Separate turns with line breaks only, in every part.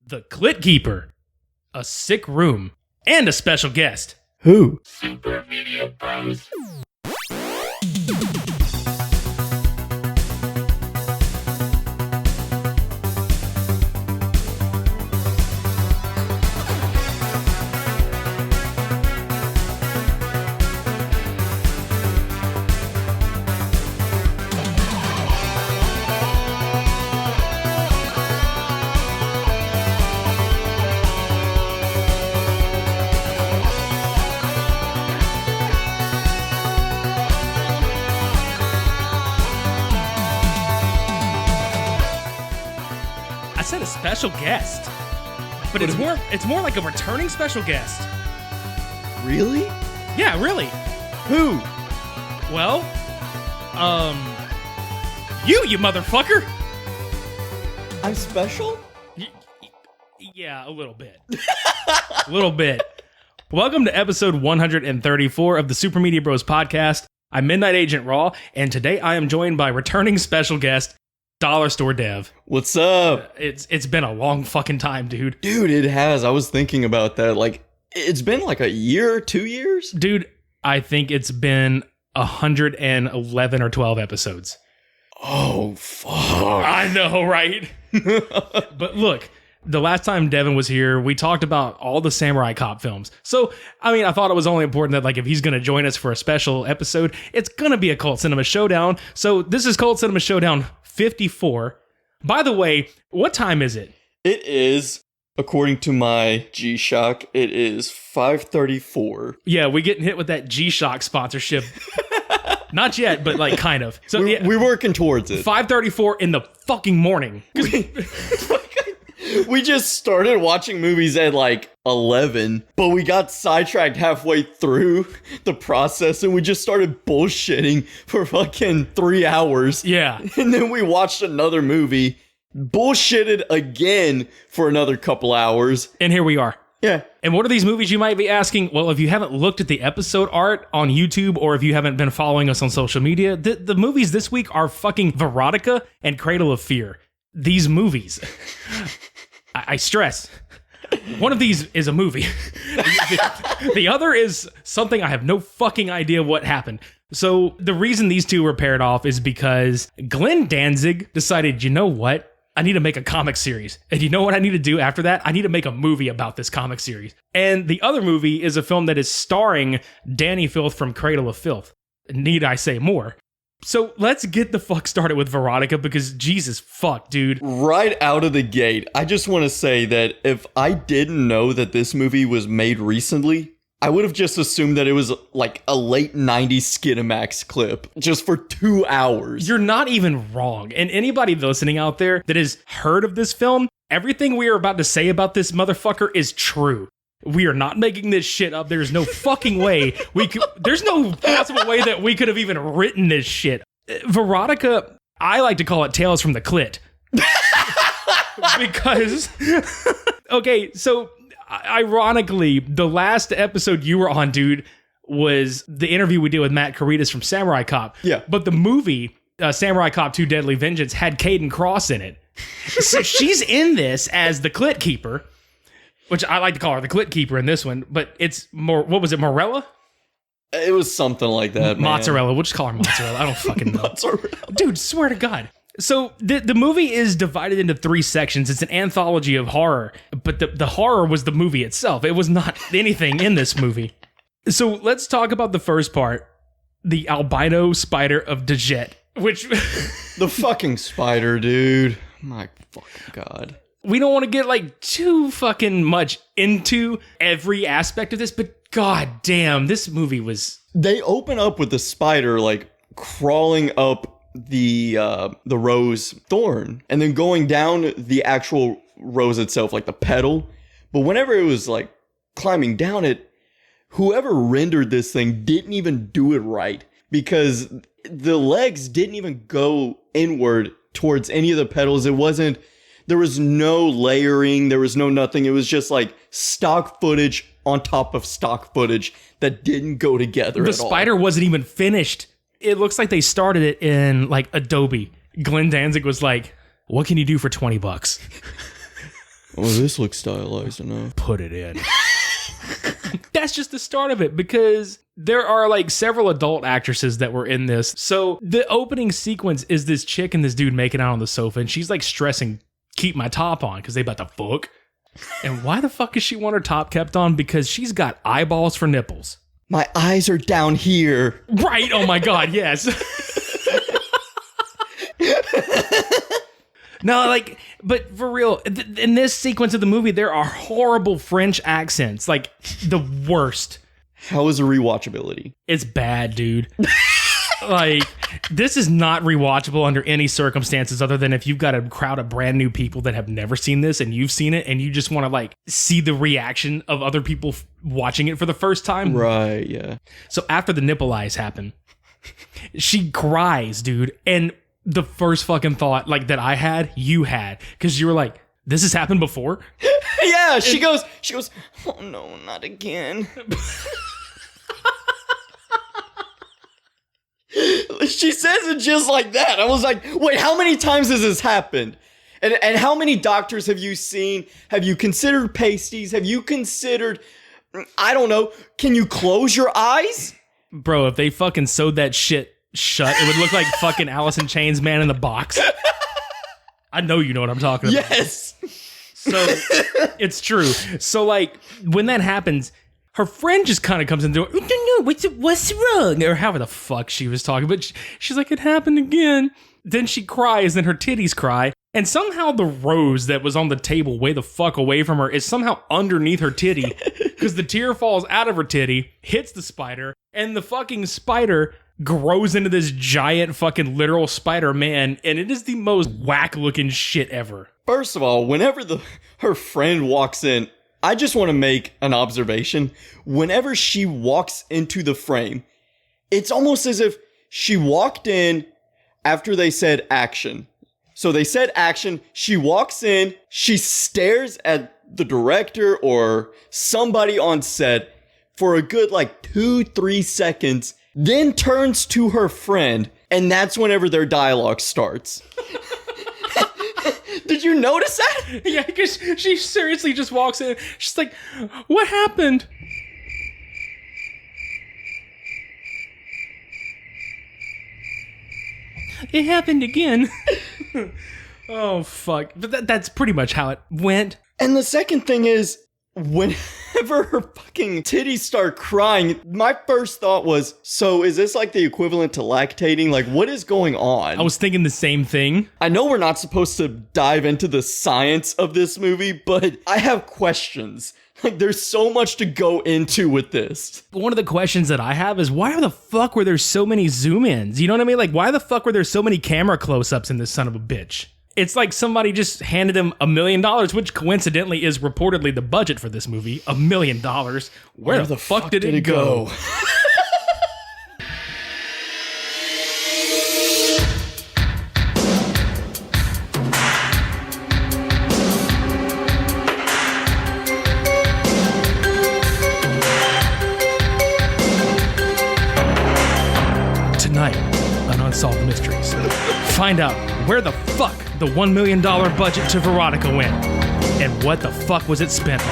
the Clit Keeper, a sick room, and a special guest.
Who?
Super Media Bros.
I said a special guest, but it's more like a returning special guest.
Really?
Yeah, really.
Who?
Well, you motherfucker.
I'm special?
Yeah, a little bit. A little bit. Welcome to episode 134 of the Super Media Bros podcast. I'm MdntAgntRAW, and today I am joined by returning special guest, Dollar Store Dev.
What's up?
It's been a long fucking time, dude.
Dude, it has. I was thinking about that. Like, it's been like a year, 2 years?
Dude, I think it's been 111 or 12 episodes.
Oh, fuck.
I know, right? But look, the last time Devin was here, we talked about all the Samurai Cop films. So, I mean, I thought it was only important that, like, if he's going to join us for a special episode, it's going to be a Cult Cinema Showdown. So, this is Cult Cinema Showdown 54. By the way, what time is it?
It is, according to my G-Shock, it is 5:34.
Yeah, we getting hit with that G-Shock sponsorship. Not yet, but, like, kind of. So,
We're working towards it.
5:34 in the fucking morning.
We just started watching movies at like 11, but we got sidetracked halfway through the process and we just started bullshitting for fucking 3 hours.
Yeah.
And then we watched another movie, bullshitted again for another couple hours.
And here we are.
Yeah.
And what are these movies, you might be asking? Well, if you haven't looked at the episode art on YouTube or if you haven't been following us on social media, the movies this week are fucking Verotika and Cradle of Filth. These movies, I stress, one of these is a movie. The other is something I have no fucking idea what happened. So the reason these two were paired off is because Glenn Danzig decided, you know what? I need to make a comic series. And you know what I need to do after that? I need to make a movie about this comic series. And the other movie is a film that is starring Dani Filth from Cradle of Filth. Need I say more? So let's get the fuck started with Verotika because Jesus fuck, dude.
Right out of the gate, I just want to say that if I didn't know that this movie was made recently, I would have just assumed that it was like a late 90s Skinamax clip just for 2 hours.
You're not even wrong. And anybody listening out there that has heard of this film, everything we are about to say about this motherfucker is true. We are not making this shit up. There's no fucking way there's no possible way that we could have even written this shit. Verotika, I like to call it Tales from the Clit. Because, okay, so ironically, the last episode you were on, dude, was the interview we did with Matt Caritas from Samurai Cop.
Yeah.
But the movie, Samurai Cop 2 Deadly Vengeance, had Caden Cross in it. So she's in this as the Clit Keeper. Which I like to call her the Clit Keeper in this one, but it's more, what was it, Morella?
It was something like that, man.
Mozzarella. We'll just call her Mozzarella. I don't fucking know.
Mozzarella.
Dude, swear to God. So the movie is divided into 3 sections. It's an anthology of horror, but the horror was the movie itself. It was not anything in this movie. So let's talk about the first part, the albino spider of Dajet, which...
The fucking spider, dude. My fucking God.
We don't want to get like too fucking much into every aspect of this, but god damn, this movie was...
They open up with the spider like crawling up the rose thorn and then going down the actual rose itself, like the petal. But whenever it was like climbing down it, whoever rendered this thing didn't even do it right because the legs didn't even go inward towards any of the petals. There was no layering. There was no nothing. It was just like stock footage on top of stock footage that didn't go together at all.
The spider wasn't even finished. It looks like they started it in like Adobe. Glenn Danzig was like, what can you do for $20?
Oh, this looks stylized enough.
Put it in. That's just the start of it, because there are like several adult actresses that were in this. So the opening sequence is this chick and this dude making out on the sofa, and she's like stressing, keep my top on, because they about to fuck. And why the fuck does she want her top kept on? Because she's got eyeballs for nipples.
My eyes are down here.
Right. Oh my God. Yes. No, like, but for real, in this sequence of the movie, there are horrible French accents, like the worst.
How is the rewatchability?
It's bad, dude. Like, this is not rewatchable under any circumstances other than if you've got a crowd of brand new people that have never seen this and you've seen it and you just want to like see the reaction of other people watching it for the first time.
Right, yeah.
So after the nipple eyes happen, she cries, dude. And the first fucking thought like that I had, you had, because you were like, this has happened before?
Yeah, she goes, oh no, not again. She says it just like that. I was like, wait, how many times has this happened? And how many doctors have you seen? Have you considered pasties? Have you considered, I don't know, can you close your eyes?
Bro, if they fucking sewed that shit shut, it would look like fucking Alice in Chains Man in the Box. I know you know what I'm talking about.
Yes.
So, it's true. So, like, when that happens, her friend just kind of comes in the door. No, what's wrong? Or however the fuck she was talking. But she's like, it happened again. Then she cries, then her titties cry. And somehow the rose that was on the table way the fuck away from her is somehow underneath her titty. Because the tear falls out of her titty, hits the spider, and the fucking spider grows into this giant fucking literal Spider-Man, and it is the most whack-looking shit ever.
First of all, whenever her friend walks in, I just want to make an observation. Whenever she walks into the frame, it's almost as if she walked in after they said action. So they said action, she walks in, she stares at the director or somebody on set for a good like 2-3 seconds, then turns to her friend, and that's whenever their dialogue starts. Did you notice that?
Yeah, because she seriously just walks in. She's like, what happened? It happened again. Oh, fuck. But that's pretty much how it went.
And the second thing is, whenever her fucking titties start crying, my first thought was, so is this like the equivalent to lactating? Like, what is going on?
I was thinking the same thing.
I know we're not supposed to dive into the science of this movie, but I have questions. Like, there's so much to go into with this.
One of the questions that I have is, why the fuck were there so many zoom-ins? You know what I mean? Like, why the fuck were there so many camera close-ups in this son of a bitch? It's like somebody just handed him $1 million, which coincidentally is reportedly the budget for this movie. $1 million. Where the fuck did it go? Tonight on Unsolved Mysteries, find out where the fuck the $1 million budget to Verotika went, and what the fuck was it spent on.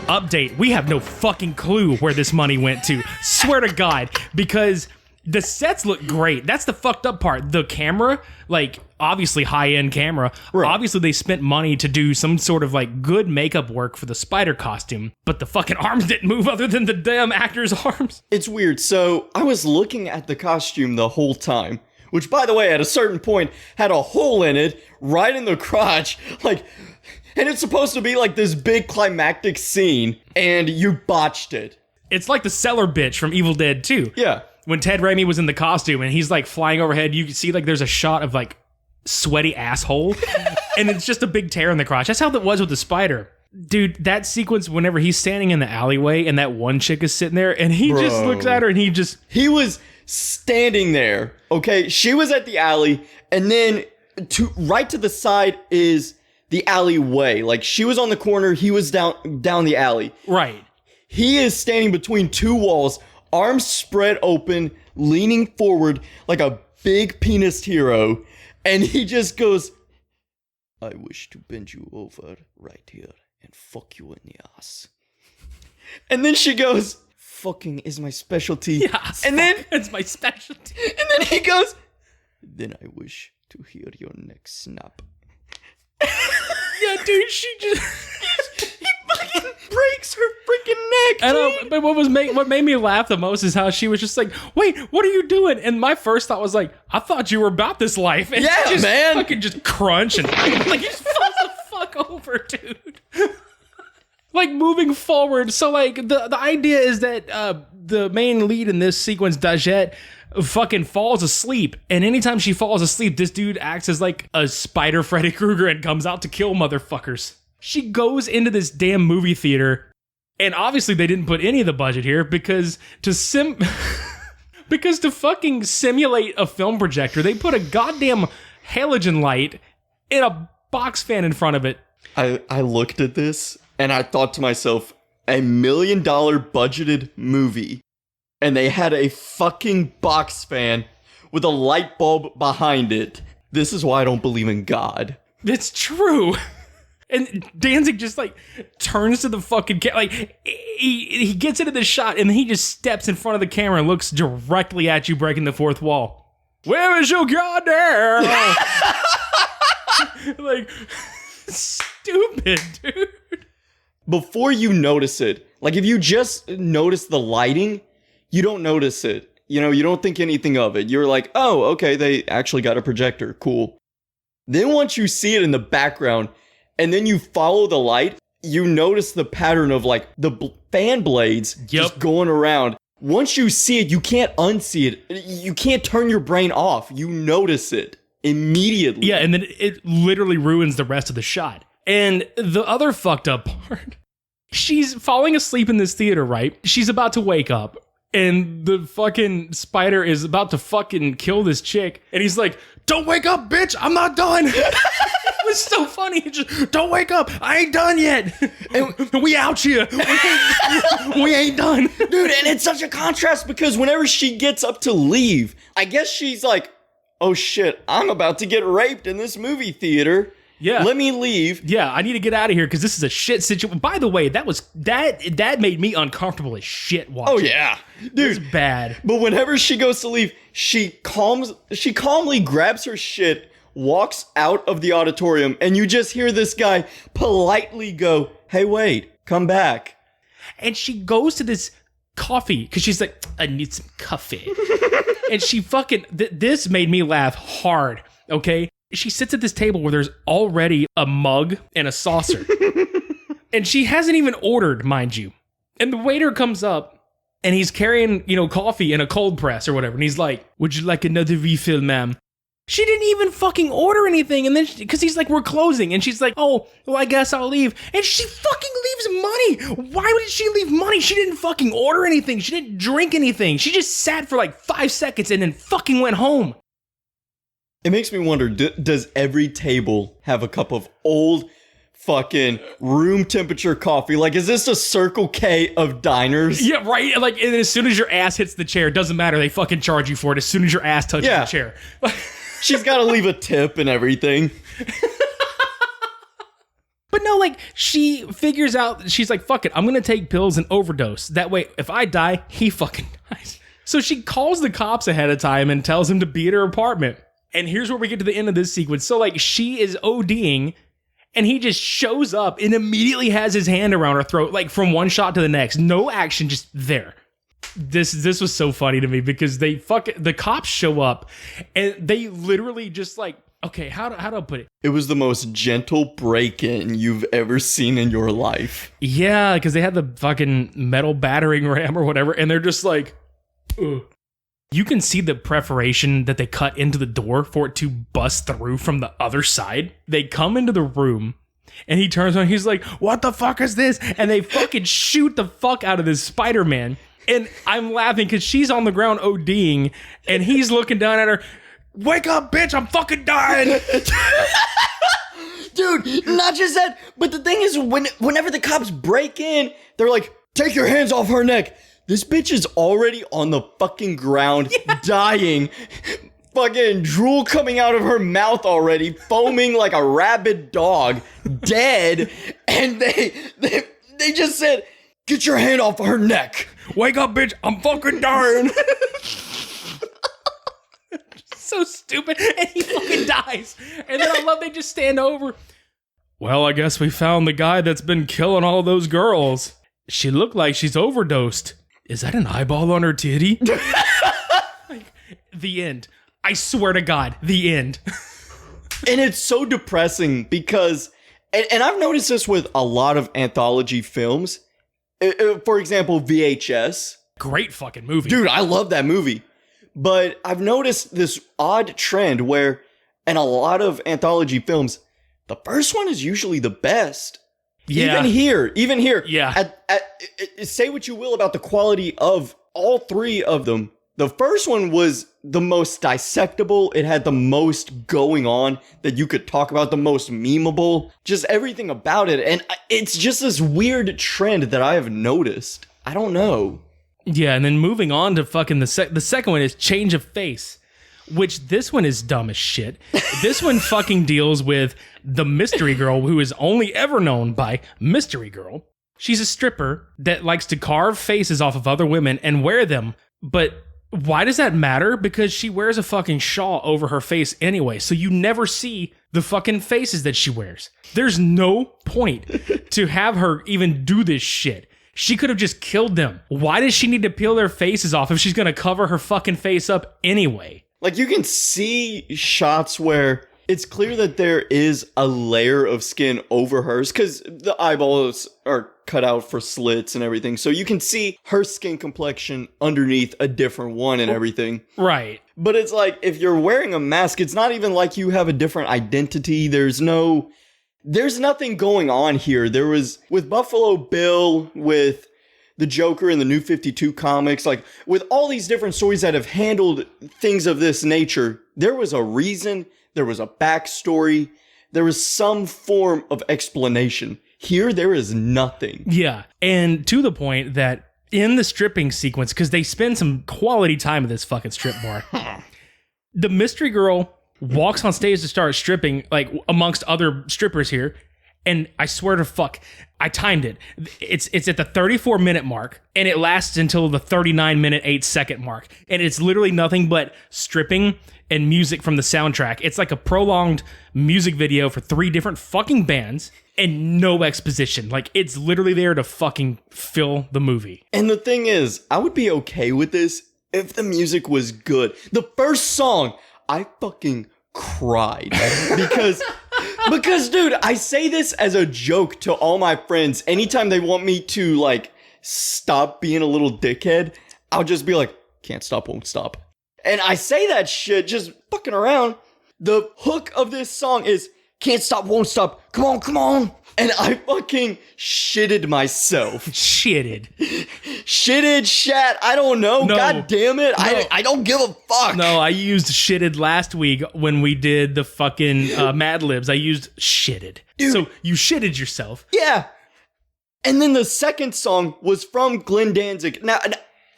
Update, we have no fucking clue where this money went to. Swear to God, because the sets look great. That's the fucked up part. The camera, like, obviously high-end camera.
Right.
Obviously they spent money to do some sort of, like, good makeup work for the spider costume, but the fucking arms didn't move other than the damn actor's arms.
It's weird. So I was looking at the costume the whole time, which, by the way, at a certain point had a hole in it right in the crotch, like, and it's supposed to be like this big climactic scene, and you botched it.
It's like the cellar bitch from Evil Dead 2.
Yeah.
When Ted Raimi was in the costume and he's like flying overhead, you can see like there's a shot of like sweaty asshole, and it's just a big tear in the crotch. That's how it was with the spider. Dude, that sequence whenever he's standing in the alleyway and that one chick is sitting there and he just looks at her and he
was standing there, okay? She was at the alley, and then right to the side is the alleyway. Like, she was on the corner, he was down the alley.
Right.
He is standing between two walls, arms spread open, leaning forward like a big penis hero, and he just goes, I wish to bend you over right here and fuck you in the ass. And then she goes, fucking is my specialty.
Yeah,
and then
it's my specialty.
And then he goes, then I wish to hear your neck snap.
Yeah, dude, she just
he fucking breaks her freaking neck.
And but what made me laugh the most is how she was just like, "Wait, what are you doing?" And my first thought was like, "I thought you were about this life." And
yeah,
she just
man.
fucking just crunch and like just falls the fuck over, dude. Like moving forward, so like the idea is that the main lead in this sequence, Dajette, fucking falls asleep, and anytime she falls asleep, this dude acts as like a Spider Freddy Krueger and comes out to kill motherfuckers. She goes into this damn movie theater, and obviously they didn't put any of the budget here because to fucking simulate a film projector, they put a goddamn halogen light and a box fan in front of it.
I looked at this and I thought to myself, $1 million budgeted movie, and they had a fucking box fan with a light bulb behind it. This is why I don't believe in God.
It's true. And Danzig just like turns to the fucking like he gets into the shot and then he just steps in front of the camera and looks directly at you, breaking the fourth wall. Where is your goddamn? Like stupid, dude.
Before you notice it, like if you just notice the lighting, you don't notice it. You know, you don't think anything of it. You're like, oh, okay, they actually got a projector. Cool. Then once you see it in the background and then you follow the light, you notice the pattern of like the fan blades just going around. Once you see it, you can't unsee it. You can't turn your brain off. You notice it immediately.
Yeah, and then it literally ruins the rest of the shot. And the other fucked up part, she's falling asleep in this theater, right? She's about to wake up, and the fucking spider is about to fucking kill this chick, and he's like, don't wake up, bitch, I'm not done. It was so funny. Just, don't wake up, I ain't done yet. And we out here. We ain't done.
Dude, and it's such a contrast because whenever she gets up to leave, I guess she's like, oh shit, I'm about to get raped in this movie theater.
Yeah.
Let me leave.
Yeah, I need to get out of here because this is a shit situation. By the way, that made me uncomfortable as shit watching.
Oh yeah. Dude,
it's bad.
But whenever she goes to leave, she calmly grabs her shit, walks out of the auditorium, and you just hear this guy politely go, "Hey, wait, come back."
And she goes to this coffee because she's like, I need some coffee. And she fucking this made me laugh hard, okay? She sits at this table where there's already a mug and a saucer. And she hasn't even ordered, mind you. And the waiter comes up and he's carrying, coffee in a cold press or whatever. And he's like, would you like another refill, ma'am? She didn't even fucking order anything. And then, because he's like, we're closing. And she's like, oh, well, I guess I'll leave. And she fucking leaves money. Why would she leave money? She didn't fucking order anything. She didn't drink anything. She just sat for like 5 seconds and then fucking went home.
It makes me wonder, does every table have a cup of old fucking room temperature coffee? Like, is this a Circle K of diners?
Yeah, right? Like, and as soon as your ass hits the chair, it doesn't matter. They fucking charge you for it as soon as your ass touches the chair.
She's got to leave a tip and everything.
But no, like, she figures out, she's like, fuck it, I'm going to take pills and overdose. That way, if I die, he fucking dies. So she calls the cops ahead of time and tells him to be at her apartment. And here's where we get to the end of this sequence. So, like, she is ODing, and he just shows up and immediately has his hand around her throat, like, from one shot to the next. No action, just there. This was so funny to me because the cops show up, and they literally just, like, okay, how do I put it?
It was the most gentle break-in you've ever seen in your life.
Yeah, because they had the fucking metal battering ram or whatever, and they're just like, ugh. You can see the preparation that they cut into the door for it to bust through from the other side. They come into the room, and he turns around, he's like, what the fuck is this? And they fucking shoot the fuck out of this Spider-Man. And I'm laughing because she's on the ground ODing, and he's looking down at her, wake up, bitch, I'm fucking dying.
Dude, not just that, but the thing is, whenever the cops break in, they're like, take your hands off her neck. This bitch is already on the fucking ground, dying. fucking drool coming out of her mouth already, foaming like a rabid dog, dead, and they just said, "Get your hand off her neck."
Wake up, bitch. I'm fucking dying. So stupid. And he fucking dies. And then I love they just stand over. Well, I guess we found the guy that's been killing all those girls. She looked like she's overdosed. Is that an eyeball on her titty? Like, the end. I swear to God, the end.
And it's so depressing because, and I've noticed this with a lot of anthology films. For example, VHS.
Great fucking movie.
Dude, I love that movie. But I've noticed this odd trend where, in a lot of anthology films, the first one is usually the best.
Yeah.
Even here.
Yeah.
Say what you will about the quality of all three of them. The first one was the most dissectable. It had the most going on that you could talk about, the most memeable, just everything about it. And it's just this weird trend that I have noticed. I don't know.
Yeah, and then moving on to fucking the second one is Change of Face, which this one is dumb as shit. This one fucking deals with the mystery girl who is only ever known by Mystery Girl. She's a stripper that likes to carve faces off of other women and wear them, but why does that matter? Because she wears a fucking shawl over her face anyway, so you never see the fucking faces that she wears. There's no point to have her even do this shit. She could have just killed them. Why does she need to peel their faces off if she's gonna cover her fucking face up anyway?
Like, you can see shots where it's clear that there is a layer of skin over hers because the eyeballs are cut out for slits and everything. So you can see her skin complexion underneath a different one and everything.
Right.
But it's like, if you're wearing a mask, it's not even like you have a different identity. There's nothing going on here. There was, with Buffalo Bill, with the Joker in the New 52 comics, like, with all these different stories that have handled things of this nature, there was a reason, there was a backstory, there was some form of explanation. Here, there is nothing.
Yeah, and to the point that in the stripping sequence, because they spend some quality time at this fucking strip bar, the mystery girl walks on stage to start stripping, like, amongst other strippers here, and I swear to fuck, I timed it. It's at the 34-minute mark, and it lasts until the 39-minute, 8-second mark. And it's literally nothing but stripping and music from the soundtrack. It's like a prolonged music video for 3 different fucking bands and no exposition. Like, it's literally there to fucking fill the movie.
And the thing is, I would be okay with this if the music was good. The first song, I fucking cried because dude, I say this as a joke to all my friends. Anytime they want me to, like, stop being a little dickhead, I'll just be like, can't stop, won't stop. And I say that shit just fucking around. The hook of this song is can't stop, won't stop, come on, come on. And I fucking shitted myself.
Shitted,
shat, I don't know.
No.
God damn it.
No.
I don't give a fuck.
No, I used shitted last week when we did the fucking Mad Libs. I used shitted.
Dude.
So you shitted yourself.
Yeah. And then the second song was from Glenn Danzig. Now,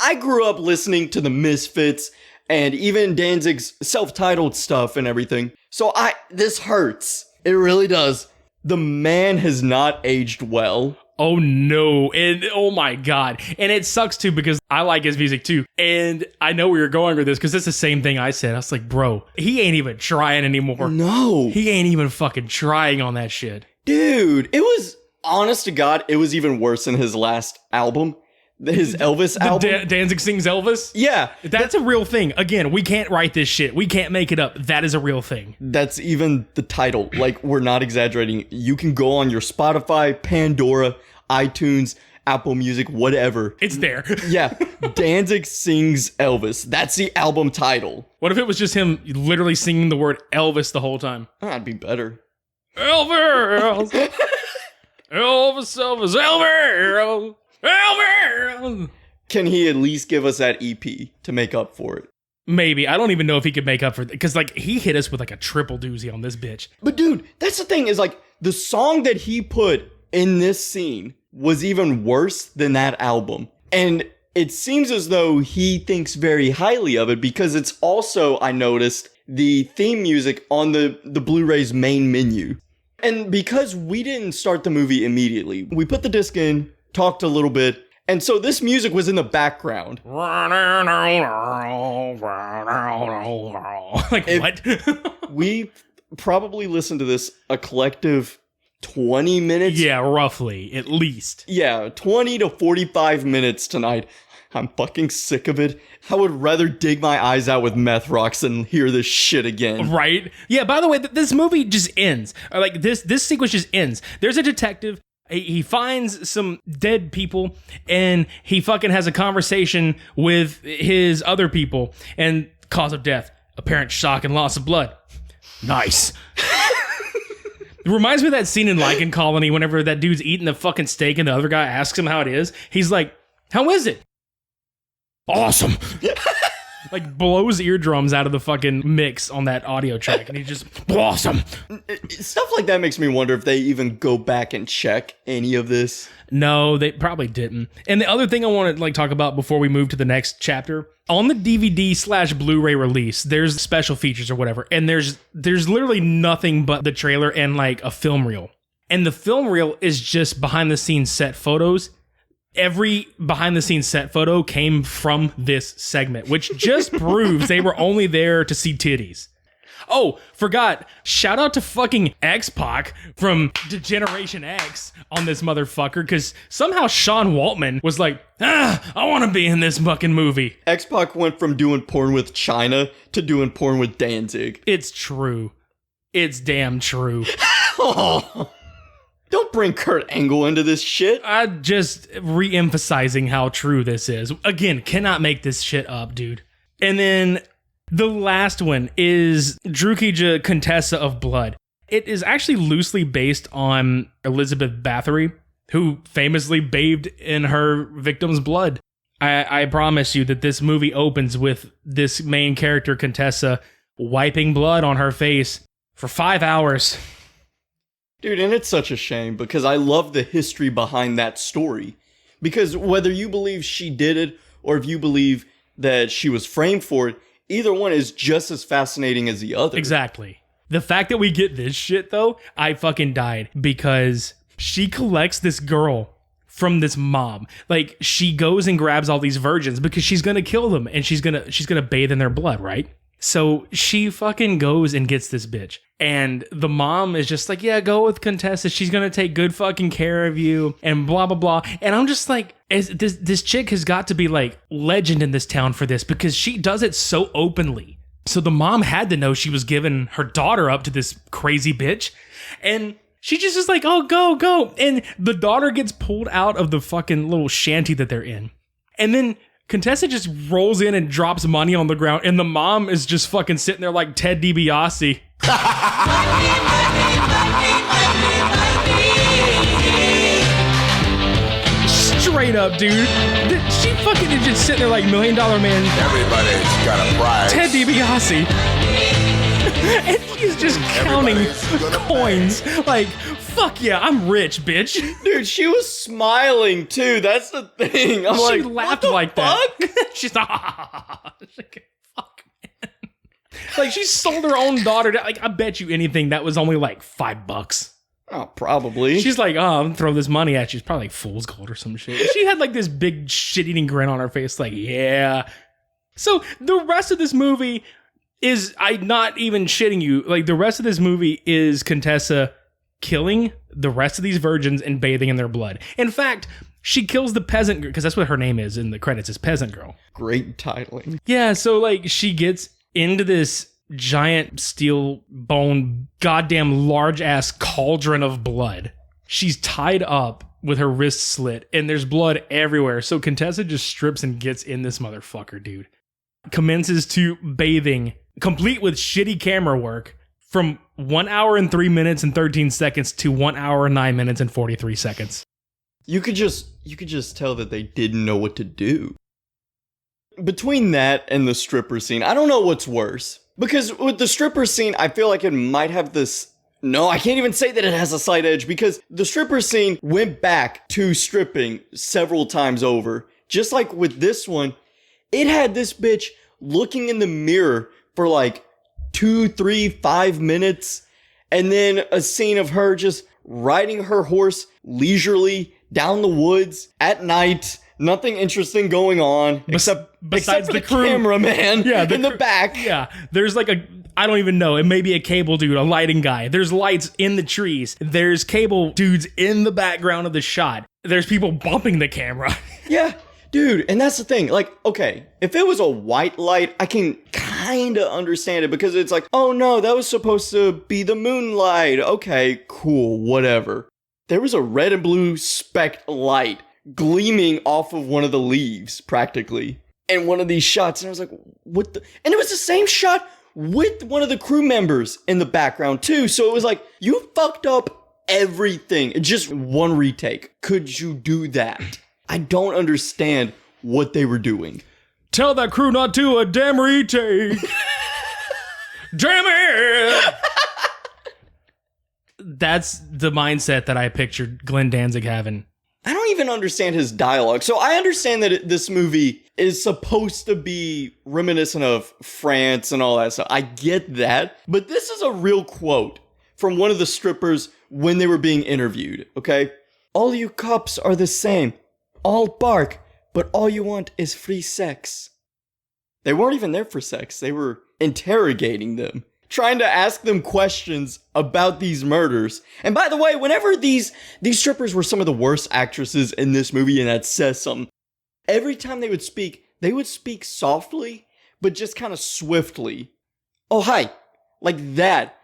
I grew up listening to the Misfits and even Danzig's self-titled stuff and everything. So this hurts. It really does. The man has not aged well.
Oh no, and oh my god. And it sucks too because I like his music too. And I know where you're going with this because it's the same thing I said. I was like, bro, he ain't even trying anymore.
No.
He ain't even fucking trying on that shit.
Dude, it was, honest to God, it was even worse than his last album. His Elvis album.
Danzig sings Elvis?
Yeah.
That's a real thing. Again, we can't write this shit. We can't make it up. That is a real thing.
That's even the title. Like, we're not exaggerating. You can go on your Spotify, Pandora, iTunes, Apple Music, whatever.
It's there.
Yeah. Danzig sings Elvis. That's the album title.
What if it was just him literally singing the word Elvis the whole time?
That'd be better.
Elvis! Elvis, Elvis, Elvis! Elvis!
Can he at least give us that EP to make up for it?
Maybe. I don't even know if he could make up for it. Because, like, he hit us with, like, a triple doozy on this bitch.
But, dude, that's the thing is, like, the song that he put in this scene was even worse than that album. And it seems as though he thinks very highly of it because it's also, I noticed, the theme music on the Blu-ray's main menu. And because we didn't start the movie immediately, we put the disc in, talked a little bit, and so this music was in the background.
Like, what?
We probably listened to this a collective 20 minutes.
Yeah, roughly, at least.
Yeah, 20 to 45 minutes tonight. I'm fucking sick of it. I would rather dig my eyes out with meth rocks than hear this shit again.
Right? Yeah, by the way, this movie just ends. Or like, this sequence just ends. There's a detective. He finds some dead people, and he fucking has a conversation with his other people. And cause of death, apparent shock and loss of blood. Nice. It reminds me of that scene in Lycan Colony whenever that dude's eating the fucking steak and the other guy asks him how it is. He's like, how is it? Awesome. Like, blows eardrums out of the fucking mix on that audio track, and he just, awesome.
Stuff like that makes me wonder if they even go back and check any of this.
No, they probably didn't. And the other thing I want to talk about before we move to the next chapter, on the DVD/Blu-ray release, there's special features or whatever, and there's literally nothing but the trailer and like a film reel. And the film reel is just behind the scenes set photos. Every behind the scenes set photo came from this segment, which just proves they were only there to see titties. Oh, forgot. Shout out to fucking X-Pac from Generation X on this motherfucker, because somehow Sean Waltman was like, I want to be in this fucking movie.
X-Pac went from doing porn with China to doing porn with Danzig.
It's true. It's damn true.
Oh, don't bring Kurt Angle into this shit.
I'm just re-emphasizing how true this is. Again, cannot make this shit up, dude. And then the last one is Drukija Contessa of Blood. It is actually loosely based on Elizabeth Bathory, who famously bathed in her victim's blood. I promise you that this movie opens with this main character, Contessa, wiping blood on her face for 5 hours.
Dude, and it's such a shame because I love the history behind that story. Because whether you believe she did it or if you believe that she was framed for it, either one is just as fascinating as the other.
Exactly. The fact that we get this shit, though, I fucking died because she collects this girl from this mob. Like, she goes and grabs all these virgins because she's gonna kill them and she's gonna bathe in their blood, right? So she fucking goes and gets this bitch. And the mom is just like, yeah, go with Contessa. She's going to take good fucking care of you and blah, blah, blah. And I'm just like, this chick has got to be like legend in this town for this because she does it so openly. So the mom had to know she was giving her daughter up to this crazy bitch. And she just is like, oh, go, go. And the daughter gets pulled out of the fucking little shanty that they're in. And then Contessa just rolls in and drops money on the ground, and the mom is just fucking sitting there like Ted DiBiase. Straight up, dude. She fucking is just sitting there like $1 Million Man.
Everybody's got a prize.
Ted DiBiase. And she's just counting coins like, fuck yeah, I'm rich, bitch.
Dude, she was smiling too. That's the thing. I'm
She
like,
laughed
what the
like
fuck?
that. She's like, fuck, man. Like, she sold her own daughter. Like, I bet you anything that was only like $5.
Oh, probably.
She's like, oh, I'm gonna throw this money at you. It's probably like fool's gold or some shit. She had like this big shit-eating grin on her face, like, yeah. So the rest of this movie is, I'm not even shitting you, like, the rest of this movie is Contessa killing the rest of these virgins and bathing in their blood. In fact, she kills the peasant girl, because that's what her name is in the credits, is Peasant Girl.
Great titling.
Yeah, so like she gets into this giant steel bone, goddamn large ass cauldron of blood. She's tied up with her wrist slit, and there's blood everywhere. So Contessa just strips and gets in this motherfucker, dude. Commences to bathing, complete with shitty camera work, from 1 hour and 3 minutes and 13 seconds to 1 hour and 9 minutes and 43 seconds.
You could just tell that they didn't know what to do. Between that and the stripper scene, I don't know what's worse. Because with the stripper scene, I feel like it might have this... No, I can't even say that it has a slight edge, because the stripper scene went back to stripping several times over just like with this one, it had this bitch looking in the mirror for like 2, 3, 5 minutes. And then a scene of her just riding her horse leisurely down the woods at night. Nothing interesting going on except for the cameraman in the back.
Yeah, there's like I don't even know. It may be a cable dude, a lighting guy. There's lights in the trees. There's cable dudes in the background of the shot. There's people bumping the camera.
Yeah, dude. And that's the thing. Like, okay, if it was a white light, I can kind of understand it because it's like, oh no, that was supposed to be the moonlight. Okay, cool, whatever. There was a red and blue specked light gleaming off of one of the leaves, practically, in one of these shots. And I was like, what the? And it was the same shot with one of the crew members in the background, too. So it was like, you fucked up everything. Just one retake. Could you do that? I don't understand what they were doing.
Tell that crew not to a damn retake. Damn it! That's the mindset that I pictured Glenn Danzig having.
I don't even understand his dialogue. So I understand that this movie is supposed to be reminiscent of France and all that stuff. I get that. But this is a real quote from one of the strippers when they were being interviewed, okay? All you cops are the same. All bark, but all you want is free sex. They weren't even there for sex. They were interrogating them, trying to ask them questions about these murders. And by the way, whenever these strippers were some of the worst actresses in this movie, and that says something, every time they would speak softly, but just kind of swiftly. Oh, hi. Like that.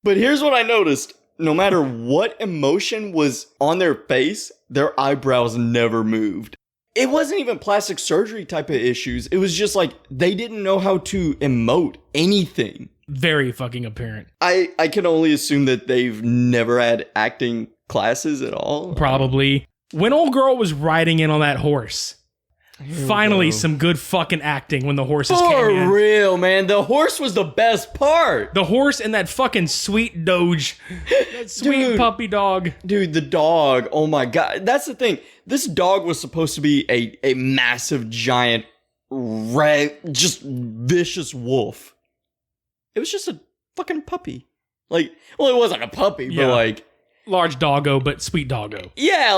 But here's what I noticed. No matter what emotion was on their face, their eyebrows never moved. It wasn't even plastic surgery type of issues. It was just like they didn't know how to emote anything.
Very fucking apparent.
I can only assume that they've never had acting classes at all.
Probably. When old girl was riding in on that horse, finally some good fucking acting when the horses came in.
For real, man. The horse was the best part.
The horse and that fucking sweet Doge. That sweet puppy dog.
Dude, the dog. Oh my God. That's the thing. This dog was supposed to be a massive, giant, just vicious wolf. It was just a fucking puppy. Like, well, it wasn't a puppy, but like...
large doggo, but sweet doggo.
Yeah,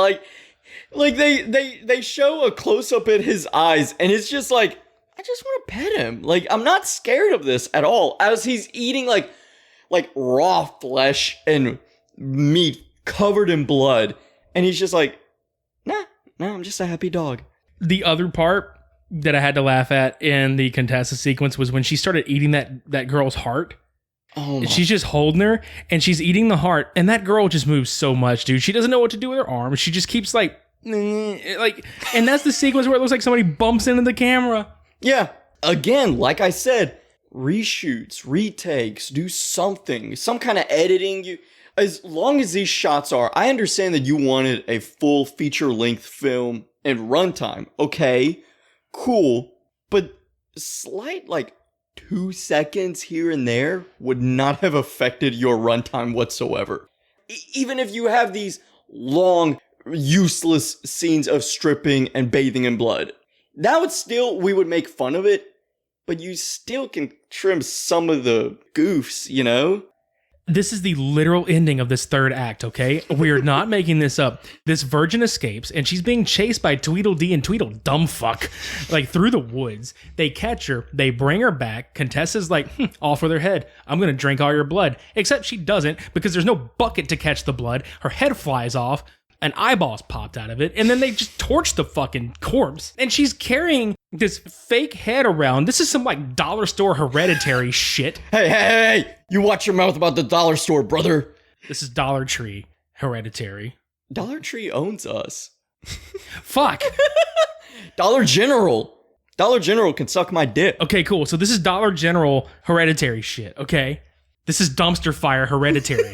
like they show a close-up at his eyes, and it's just like, I just want to pet him. Like, I'm not scared of this at all. As he's eating, like raw flesh and meat covered in blood, and he's just like, nah, I'm just a happy dog.
The other part that I had to laugh at in the Contessa sequence was when she started eating that girl's heart.
Oh my.
She's just holding her, and she's eating the heart, and that girl just moves so much, dude. She doesn't know what to do with her arms. She just keeps like, and that's the sequence where it looks like somebody bumps into the camera.
Yeah. Again, like I said, reshoots, retakes, do something, some kind of editing. As long as these shots are, I understand that you wanted a full feature-length film and runtime. Okay, cool. But slight, 2 seconds here and there would not have affected your runtime whatsoever. Even if you have these long, useless scenes of stripping and bathing in blood. That would still, we would make fun of it, but you still can trim some of the goofs, you know?
This is the literal ending of this third act, okay? We're not making this up. This virgin escapes, and she's being chased by Tweedledee and Tweedledumfuck, through the woods. They catch her, they bring her back. Contessa's like, all for their head. I'm gonna drink all your blood. Except she doesn't, because there's no bucket to catch the blood. Her head flies off, an eyeball's popped out of it, and then they just torch the fucking corpse. And she's carrying this fake head around. This is some dollar store hereditary shit.
Hey, you watch your mouth about the dollar store, brother.
This is Dollar Tree hereditary.
Dollar Tree owns us.
Fuck.
Dollar General. Dollar General can suck my dick.
Okay, cool. So this is Dollar General hereditary shit, okay? This is dumpster fire hereditary.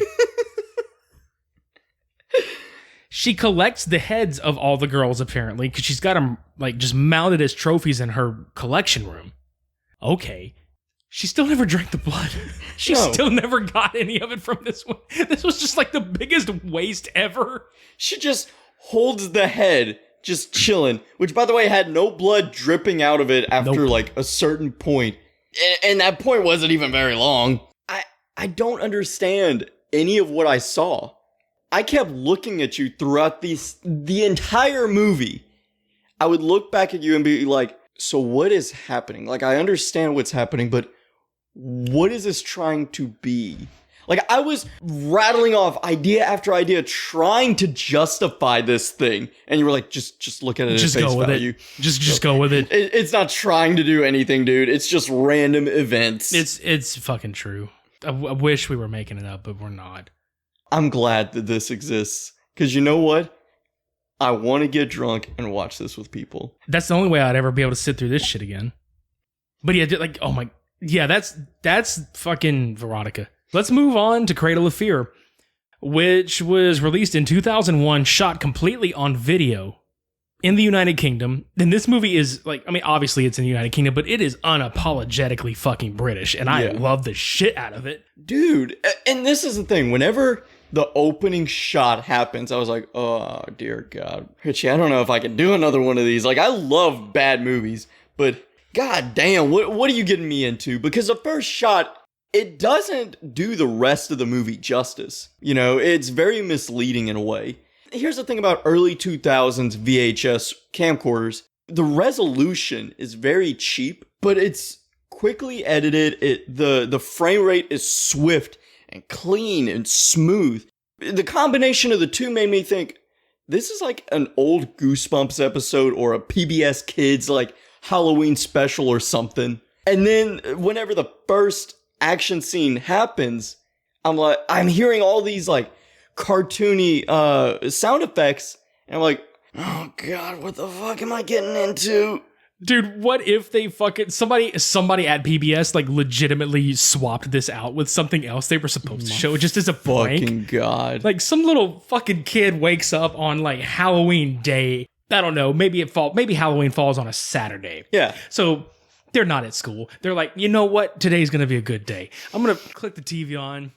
She collects the heads of all the girls, apparently, because she's got them, just mounted as trophies in her collection room. Okay. She still never drank the blood. She still never got any of it from this one. This was just, the biggest waste ever.
She just holds the head just chilling, which by the way had no blood dripping out of it after like a certain point. And that point wasn't even very long. I don't understand any of what I saw. I kept looking at you throughout the entire movie. I would look back at you and be like, so what is happening? Like, I understand what's happening, but what is this trying to be? Like, I was rattling off idea after idea, trying to justify this thing. And you were like, just look at it
just
at face
go with
value.
it. Just go with it.
It's not trying to do anything, dude. It's just random events.
It's fucking true. I wish we were making it up, but we're not.
I'm glad that this exists. Because you know what? I want to get drunk and watch this with people.
That's the only way I'd ever be able to sit through this shit again. But yeah, like, oh my... Yeah, that's fucking Verotika. Let's move on to Cradle of Fear, which was released in 2001, shot completely on video in the United Kingdom. And this movie is like, I mean, obviously it's in the United Kingdom, but it is unapologetically fucking British. And I love the shit out of it.
Dude, and this is the thing. Whenever the opening shot happens, I was like, oh, dear God. Richie, I don't know if I can do another one of these. Like, I love bad movies, but god damn, what are you getting me into? Because the first shot, it doesn't do the rest of the movie justice. You know, it's very misleading in a way. Here's the thing about early 2000s VHS camcorders. The resolution is very cheap, but it's quickly edited. The frame rate is swift and clean and smooth. The combination of the two made me think, this is like an old Goosebumps episode or a PBS Kids like Halloween special or something. And then whenever the first action scene happens, I'm hearing all these like cartoony sound effects, and I'm like, oh god, what the fuck am I getting into?
Dude, what if they fucking somebody at PBS like legitimately swapped this out with something else they were supposed to show just as a prank?
Fucking god.
Like some little fucking kid wakes up on like Halloween day. I don't know, maybe Halloween falls on a Saturday.
Yeah.
So they're not at school. They're like, you know what? Today's going to be a good day. I'm going to click the TV on.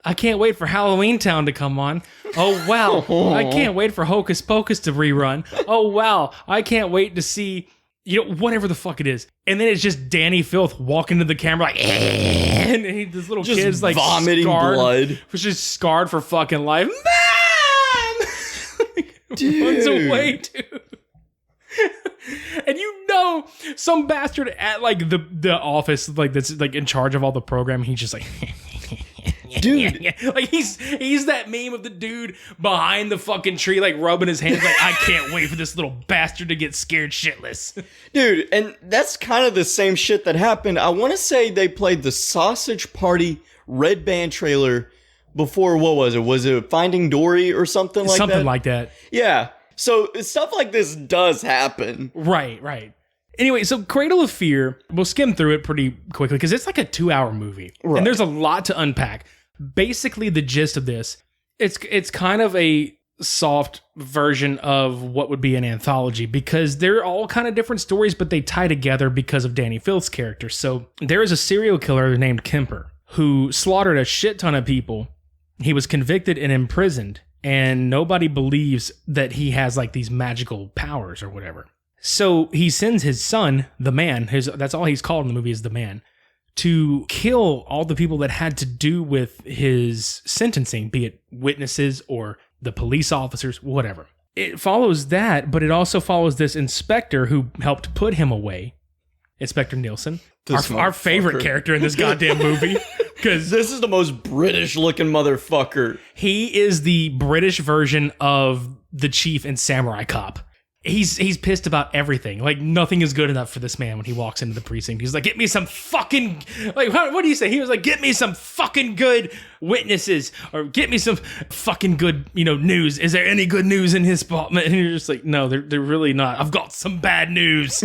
I can't wait for Halloween Town to come on. Oh, wow. I can't wait for Hocus Pocus to rerun. Oh, wow. I can't wait to see, you know, whatever the fuck it is. And then it's just Danny Filth walking to the camera like, and this little
just
kid's like
vomiting
scarred,
blood.
was just scarred for fucking life. Mom!
Dude.
Runs away, dude. And you know, some bastard at like the office, like that's like in charge of all the programming, he's just like,
dude,
like he's that meme of the dude behind the fucking tree, like rubbing his hands, like I can't wait for this little bastard to get scared shitless.
Dude, and that's kind of the same shit that happened. I want to say they played the Sausage Party Red Band trailer before. What was it? Was it Finding Dory or something like that?
Something like that.
Yeah. So stuff like this does happen.
Right. Anyway, so Cradle of Fear, we'll skim through it pretty quickly because it's like a 2-hour movie. Right. And there's a lot to unpack. Basically, the gist of this, it's kind of a soft version of what would be an anthology because they're all kind of different stories, but they tie together because of Danny Filth's character. So there is a serial killer named Kemper who slaughtered a shit ton of people. He was convicted and imprisoned. And nobody believes that he has like these magical powers or whatever. So he sends his son, the man, that's all he's called in the movie is the man, to kill all the people that had to do with his sentencing, be it witnesses or the police officers, whatever. It follows that, but it also follows this inspector who helped put him away, Inspector Nielsen, our favorite character in this goddamn movie. Because
this is the most British looking motherfucker.
He is the British version of the chief in Samurai Cop. He's pissed about everything. Like nothing is good enough for this man when he walks into the precinct. He's like, get me some fucking, like, what do you say? He was like, get me some fucking good witnesses or get me some fucking good, news. Is there any good news in his spot? And you're just like, no, they're really not. I've got some bad news.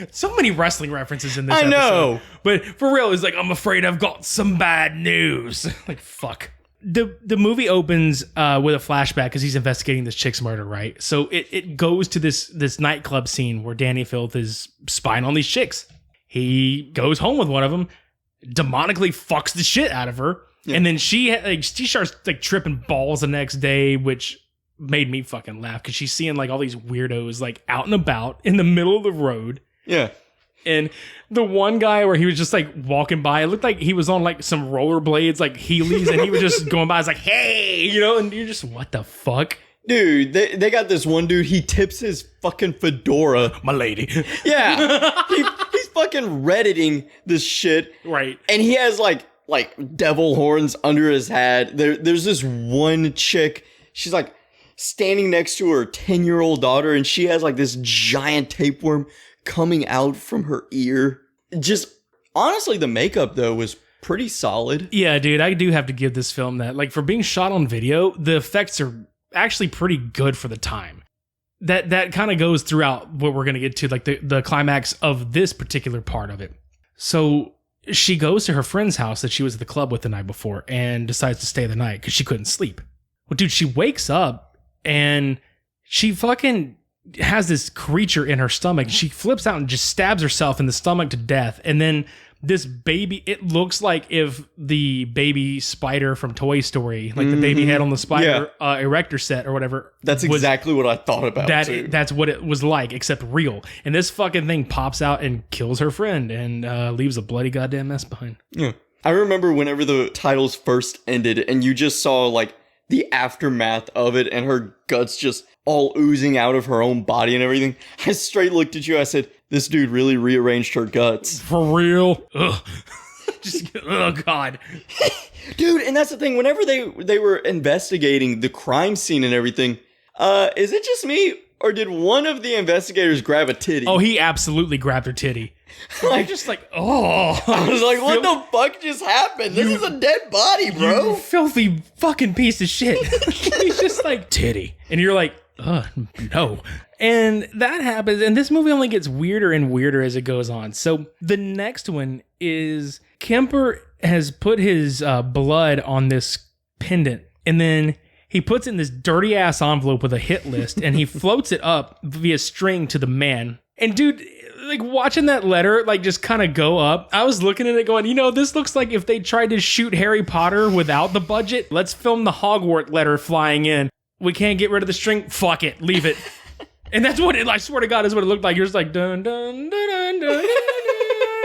So many wrestling references in this episode. I know. But for real, it's like, I'm afraid I've got some bad news. Like, fuck. The movie opens with a flashback because he's investigating this chick's murder, right? So it goes to this nightclub scene where Danny Filth is spying on these chicks. He goes home with one of them, demonically fucks the shit out of her, and then she starts like tripping balls the next day, which made me fucking laugh because she's seeing like all these weirdos like out and about in the middle of the road.
Yeah.
And the one guy where he was just like walking by, it looked like he was on like some rollerblades, like Heelys, and he was just going by. It's like, hey, you know, and you're just, what the fuck?
Dude, they got this one dude, he tips his fucking fedora.
My lady.
Yeah. He's fucking Redditing this shit.
Right.
And he has like devil horns under his hat. There's this one chick, she's like standing next to her 10-year-old daughter, and she has like this giant tapeworm coming out from her ear. Just honestly, the makeup though was pretty solid.
Yeah, dude, I do have to give this film that. Like, for being shot on video, the effects are actually pretty good for the time. That kind of goes throughout what we're going to get to, like the climax of this particular part of it. So she goes to her friend's house that she was at the club with the night before and decides to stay the night because she couldn't sleep. Well, dude, she wakes up and she fucking has this creature in her stomach. She flips out and just stabs herself in the stomach to death. And then this baby, it looks like if the baby spider from Toy Story, like the baby head on the spider erector set or whatever.
That's exactly what I thought about too.
That's what it was like, except real. And this fucking thing pops out and kills her friend and leaves a bloody goddamn mess behind.
Yeah. I remember whenever the titles first ended and you just saw like the aftermath of it and her guts just all oozing out of her own body and everything. I straight looked at you. I said, this dude really rearranged her guts.
For real? Ugh. Oh, God.
Dude, and that's the thing. Whenever they were investigating the crime scene and everything, is it just me or did one of the investigators grab a titty?
Oh, he absolutely grabbed her titty.
Like,
Just like, oh.
I was like, what the fuck just happened? This is a dead body, bro.
You filthy fucking piece of shit. He's just like, titty. And you're like, no. And that happens, and this movie only gets weirder and weirder as it goes on. So the next one is Kemper has put his blood on this pendant, and then he puts it in this dirty ass envelope with a hit list, and he floats it up via string to the man. And dude, like watching that letter like just kind of go up, I was looking at it going, you know, this looks like if they tried to shoot Harry Potter without the budget. Let's film the Hogwarts letter flying in. We can't get rid of the string. Fuck it. Leave it. And that's what it, I swear to God, is what it looked like. You're just like, dun, dun, dun, dun, dun, dun,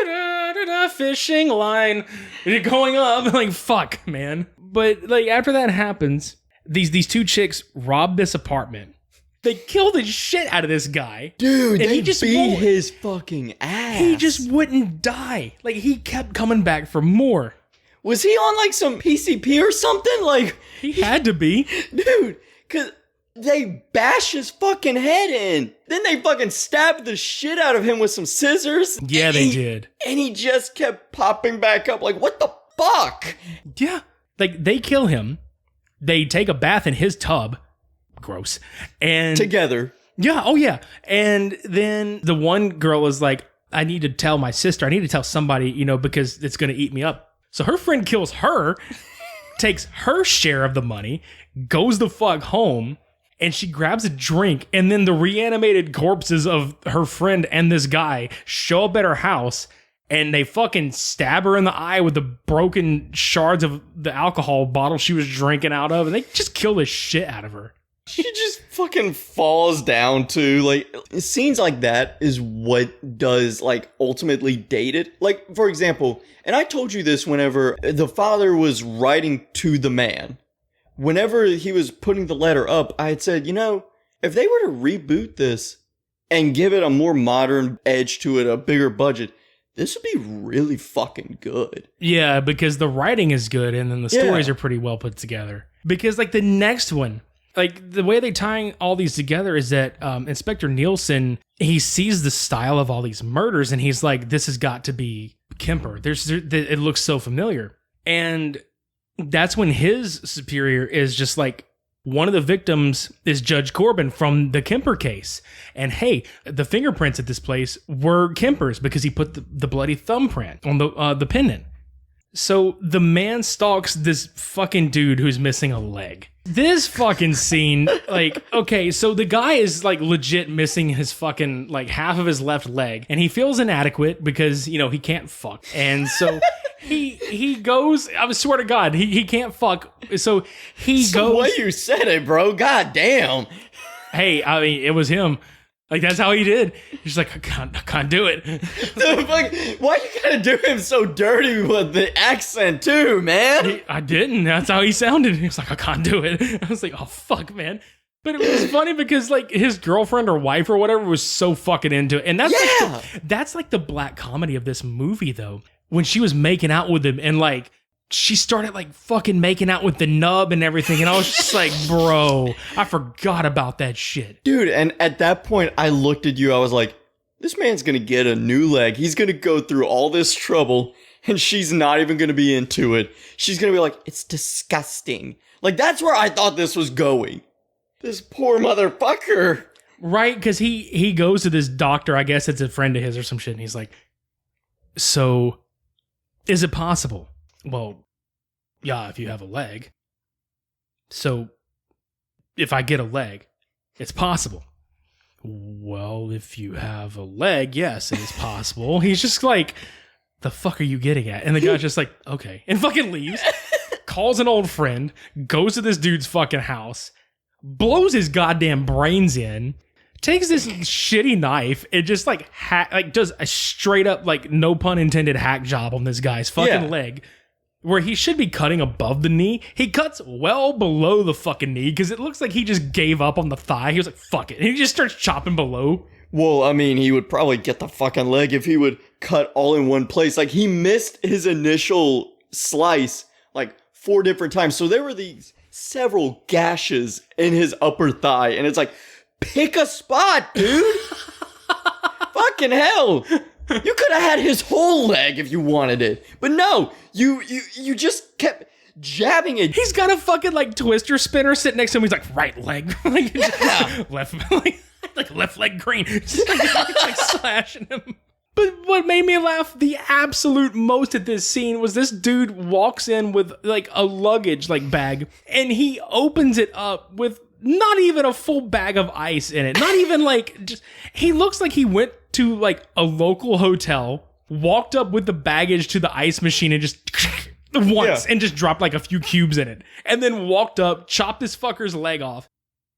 dun, dun, dun, fishing line. And you're going up. Like, fuck, man. But like after that happens, these two chicks rob this apartment. They kill the shit out of this guy.
Dude,
and
they
he just
beat his fucking ass.
He just wouldn't die. Like, he kept coming back for more.
Was he on like some PCP or something? Like,
he had to be.
Dude, because they bash his fucking head in. Then they fucking stabbed the shit out of him with some scissors.
Yeah, they did.
And he just kept popping back up. Like, what the fuck?
Yeah. Like, they kill him. They take a bath in his tub. Gross. And
together.
Yeah. Oh, yeah. And then the one girl is like, I need to tell my sister. I need to tell somebody, you know, because it's going to eat me up. So her friend kills her, takes her share of the money, goes the fuck home, and she grabs a drink. And then the reanimated corpses of her friend and this guy show up at her house, and they fucking stab her in the eye with the broken shards of the alcohol bottle she was drinking out of. And they just kill the shit out of her.
She just fucking falls down too. Like, scenes like that is what does, like, ultimately date it. Like, for example, and I told you this whenever the father was writing to the man. Whenever he was putting the letter up, I had said, you know, if they were to reboot this and give it a more modern edge to it, a bigger budget, this would be really fucking good.
Yeah, because the writing is good and then the stories are pretty well put together. Because, like, the next one, like, the way they tying all these together is that Inspector Nielsen, he sees the style of all these murders and he's like, this has got to be Kemper. It looks so familiar. And that's when his superior is just like, one of the victims is Judge Corbin from the Kemper case. And hey, the fingerprints at this place were Kemper's because he put the bloody thumbprint on the pendant. So the man stalks this fucking dude who's missing a leg. This fucking scene, like, okay, so the guy is like legit missing his fucking like half of his left leg, and he feels inadequate because, you know, he can't fuck. And so he goes, I swear to God, he can't fuck. So he goes.
The way you said it, bro, god damn.
Hey, I mean, it was him. Like, that's how he did. He's like, I can't do it.
The fuck, why you gotta do him so dirty with the accent too, man?
I didn't. That's how he sounded. He was like, I can't do it. I was like, oh, fuck, man. But it was funny because, like, his girlfriend or wife or whatever was so fucking into it. And that's like the black comedy of this movie, though. When she was making out with him and, like, she started like fucking making out with the nub and everything. And I was just like, bro, I forgot about that shit.
Dude, and at that point, I looked at you, I was like, this man's gonna get a new leg. He's gonna go through all this trouble, and she's not even gonna be into it. She's gonna be like, it's disgusting. Like, that's where I thought this was going. This poor motherfucker.
Right? Because he goes to this doctor, I guess it's a friend of his or some shit, and he's like, so, is it possible? Well, yeah, if you have a leg. So, if I get a leg, it's possible. Well, if you have a leg, yes, it is possible. He's just like, the fuck are you getting at? And the guy's just like, okay. And fucking leaves, calls an old friend, goes to this dude's fucking house, blows his goddamn brains in, takes this shitty knife and just like does a straight up, like, no pun intended, hack job on this guy's fucking leg. Where he should be cutting above the knee, he cuts well below the fucking knee because it looks like he just gave up on the thigh. He was like, fuck it. And he just starts chopping below.
Well, I mean, he would probably get the fucking leg if he would cut all in one place. Like, he missed his initial slice like 4 different times. So there were these several gashes in his upper thigh. And it's like, pick a spot, dude. Fucking hell. You could have had his whole leg if you wanted it. But no, you just kept jabbing it.
He's got a fucking, like, twister spinner sitting next to him. He's like, right leg. Like, left, like left leg green. Just like slashing him. But what made me laugh the absolute most at this scene was this dude walks in with, like, a luggage, like, bag. And he opens it up with not even a full bag of ice in it. Not even, like, just, he looks like he went to, like, a local hotel, walked up with the baggage to the ice machine and just once and just dropped like a few cubes in it, and then walked up, chopped this fucker's leg off,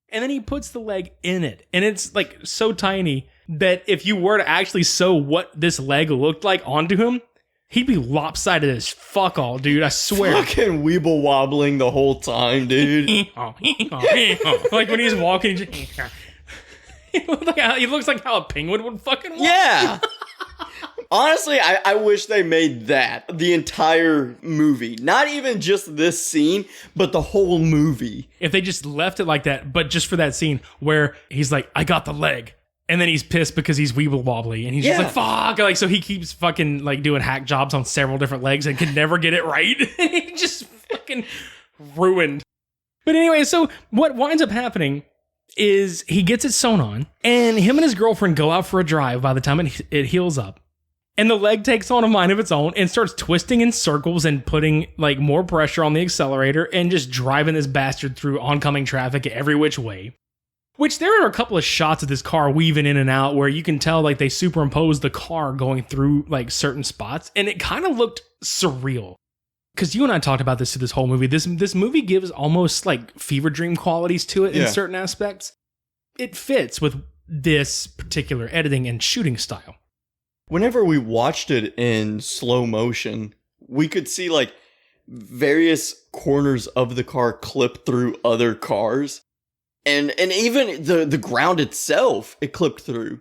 and then he puts the leg in it, and it's like so tiny that if you were to actually sew what this leg looked like onto him, he'd be lopsided as fuck all, dude. I swear.
Fucking weeble wobbling the whole time, dude.
Like when he's walking, he just he looks like how a penguin would fucking walk.
Yeah. Honestly, I wish they made that the entire movie. Not even just this scene, but the whole movie.
If they just left it like that, but just for that scene where he's like, I got the leg. And then he's pissed because he's weeble wobbly. And he's just like, fuck. Like, so he keeps fucking like doing hack jobs on several different legs and can never get it right. And he just fucking ruined. But anyway, so what winds up happening is he gets it sewn on, and him and his girlfriend go out for a drive by the time it heals up. And the leg takes on a mind of its own and starts twisting in circles and putting like more pressure on the accelerator and just driving this bastard through oncoming traffic every which way. Which there are a couple of shots of this car weaving in and out where you can tell like they superimposed the car going through like certain spots, and it kind of looked surreal. Because you and I talked about this through this whole movie. This movie gives almost like fever dream qualities to it in certain aspects. It fits with this particular editing and shooting style.
Whenever we watched it in slow motion, we could see like various corners of the car clip through other cars. And even the ground itself, it clipped through.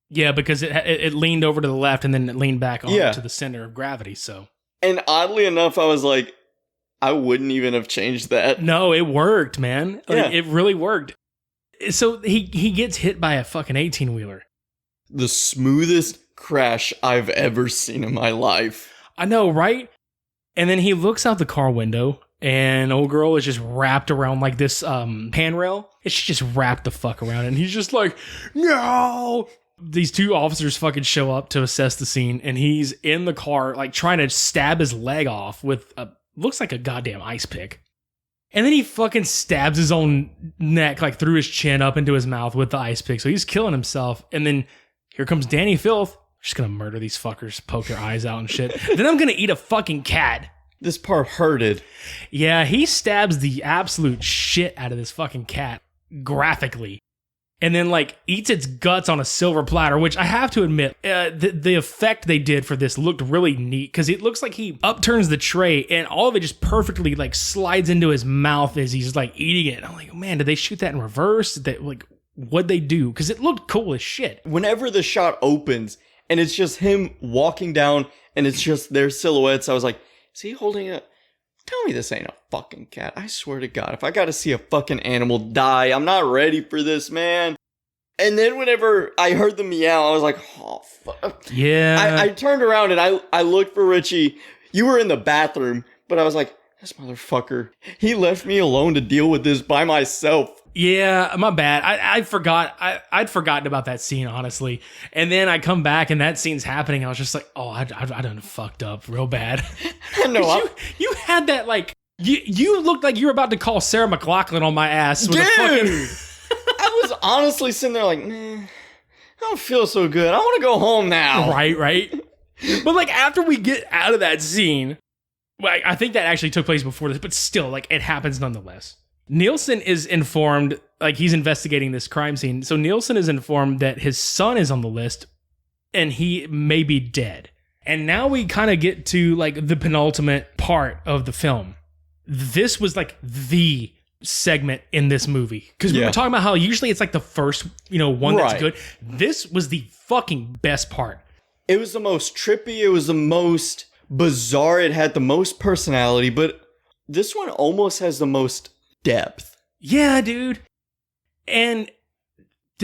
Yeah, because it leaned over to the left and then it leaned back onto the center of gravity, so...
And oddly enough, I was like, I wouldn't even have changed that.
No, it worked, man. Like, it really worked. So he gets hit by a fucking 18-wheeler.
The smoothest crash I've ever seen in my life.
I know, right? And then he looks out the car window, and old girl is just wrapped around like this handrail. And she just wrapped the fuck around it. And he's just like, no! These two officers fucking show up to assess the scene, and he's in the car, like trying to stab his leg off with looks like a goddamn ice pick. And then he fucking stabs his own neck, like through his chin up into his mouth with the ice pick. So he's killing himself. And then here comes Danny Filth. Just gonna murder these fuckers, poke their eyes out and shit. Then I'm gonna eat a fucking cat.
This part hurted.
Yeah, he stabs the absolute shit out of this fucking cat graphically. And then like eats its guts on a silver platter, which I have to admit, the effect they did for this looked really neat because it looks like he upturns the tray and all of it just perfectly like slides into his mouth as he's like eating it. And I'm like, man, did they shoot that in reverse? Did they, like, what'd they do? Because it looked cool as shit.
Whenever the shot opens and it's just him walking down and it's just their silhouettes, I was like, is he holding a... Tell me this ain't a fucking cat. I swear to God, if I gotta see a fucking animal die, I'm not ready for this, man. And then whenever I heard the meow, I was like, oh, fuck.
Yeah.
I turned around and I looked for Richie. You were in the bathroom, but I was like, this motherfucker, he left me alone to deal with this by myself.
Yeah, my bad. I forgot. I'd forgotten about that scene, honestly. And then I come back and that scene's happening. I was just like, oh, I done fucked up real bad.
No,
you had that like, you looked like you were about to call Sarah McLachlan on my ass. With
dude,
a fucking...
I was honestly sitting there like, man, I don't feel so good. I want to go home now.
Right. But like after we get out of that scene, like, I think that actually took place before this, but still, like, it happens nonetheless. Nielsen is informed, like, he's investigating this crime scene. So Nielsen is informed that his son is on the list and he may be dead. And now we kind of get to, like, the penultimate part of the film. This was, like, the segment in this movie. Because we were talking about how usually it's, like, the first, one that's good. This was the fucking best part.
It was the most trippy. It was the most bizarre. It had the most personality. But this one almost has the most depth.
Yeah, dude. And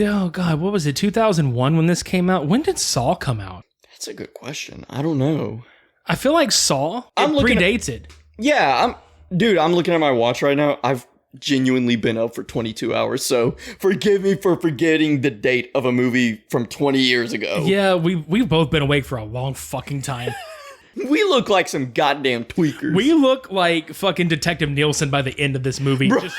oh god, what was it? 2001 when this came out? When did Saw come out?
That's a good question. I don't know.
I feel like Saw predates it.
Yeah, I'm looking at my watch right now. I've genuinely been up for 22 hours, so forgive me for forgetting the date of a movie from 20 years ago.
Yeah, we've both been awake for a long fucking time.
We look like some goddamn tweakers.
We look like fucking Detective Nielsen by the end of this movie. Just,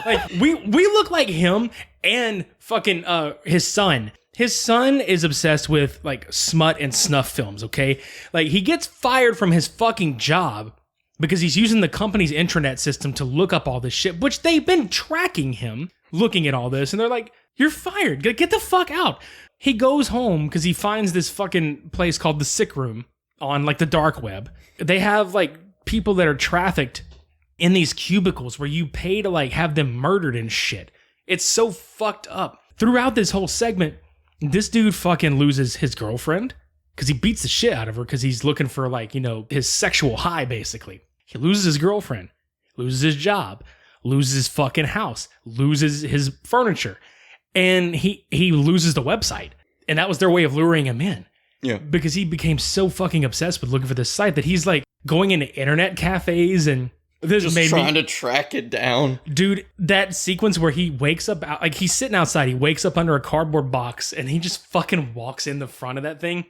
like we look like him and fucking his son. His son is obsessed with like smut and snuff films, okay? Like he gets fired from his fucking job because he's using the company's intranet system to look up all this shit, which they've been tracking him, looking at all this, and they're like, you're fired. Get the fuck out. He goes home because he finds this fucking place called The Sick Room on like the dark web. They have like people that are trafficked in these cubicles where you pay to like have them murdered and shit. It's so fucked up. Throughout this whole segment, this dude fucking loses his girlfriend because he beats the shit out of her because he's looking for like, his sexual high basically. He loses his girlfriend, loses his job, loses his fucking house, loses his furniture, and he loses the website. And that was their way of luring him in.
Yeah.
Because he became so fucking obsessed with looking for this site that he's like going into internet cafes and this
just trying to track it down.
Dude, that sequence where he wakes up, like he's sitting outside, he wakes up under a cardboard box and he just fucking walks in the front of that thing.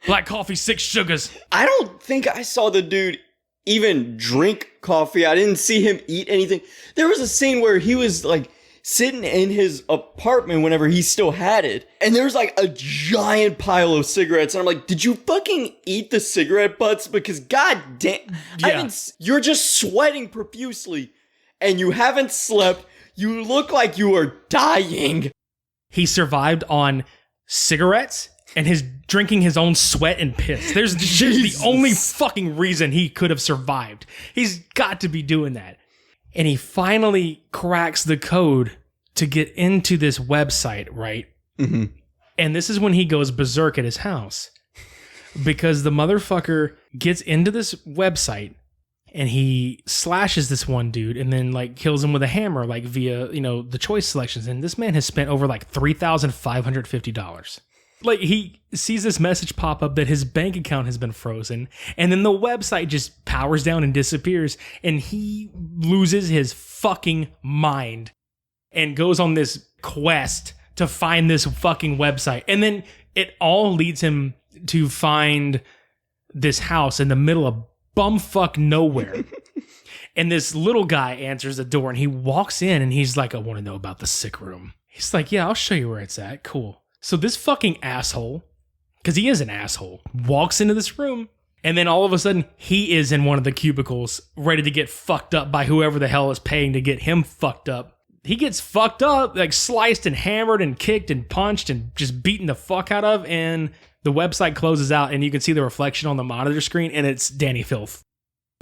Black coffee, 6 sugars.
I don't think I saw the dude even drink coffee. I didn't see him eat anything. There was a scene where he was like sitting in his apartment whenever he still had it. And there was like a giant pile of cigarettes. And I'm like, did you fucking eat the cigarette butts? Because goddamn,
yeah.
You're just sweating profusely and you haven't slept. You look like you are dying.
He survived on cigarettes and his drinking his own sweat and piss. There's the only fucking reason he could have survived. He's got to be doing that. And he finally cracks the code to get into this website, right?
Mm-hmm.
And this is when he goes berserk at his house. Because the motherfucker gets into this website and he slashes this one dude and then like kills him with a hammer, like via, the choice selections. And this man has spent over like $3,550. Like he sees this message pop up that his bank account has been frozen, and then the website just powers down and disappears, and he loses his fucking mind and goes on this quest to find this fucking website, and then It all leads him to find this house in the middle of bumfuck nowhere. And this little guy answers the door and he walks in and he's like, I want to know about the sick room. He's like, yeah, I'll show you where it's at. Cool. So this fucking asshole, because he is an asshole, walks into this room. And then all of a sudden, he is in one of the cubicles, ready to get fucked up by whoever the hell is paying to get him fucked up. He gets fucked up, like sliced and hammered and kicked and punched and just beaten the fuck out of. And the website closes out and you can see the reflection on the monitor screen and it's Dani Filth.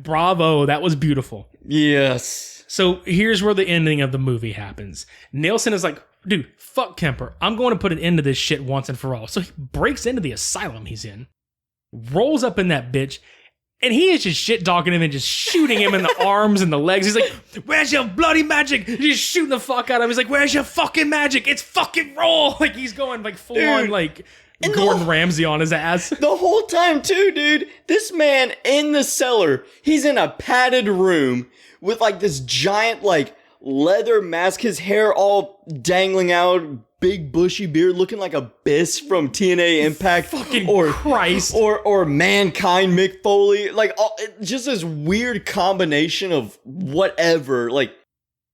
Bravo, that was beautiful.
Yes.
So here's where the ending of the movie happens. Nielsen is like, dude, fuck Kemper. I'm going to put an end to this shit once and for all. So he breaks into the asylum he's in. Rolls up in that bitch, and he is just shit talking him and just shooting him in the arms and the legs. He's like, where's your bloody magic? Just shooting the fuck out of him. He's like, where's your fucking magic? It's fucking raw. Like he's going like full on like Gordon Ramsay on his ass.
The whole time too, dude. This man in the cellar, he's in a padded room with like this giant like leather mask, his hair all dangling out, big bushy beard, looking like Abyss from TNA Impact,
Christ,
or Mankind Mick Foley, like just this weird combination of whatever. Like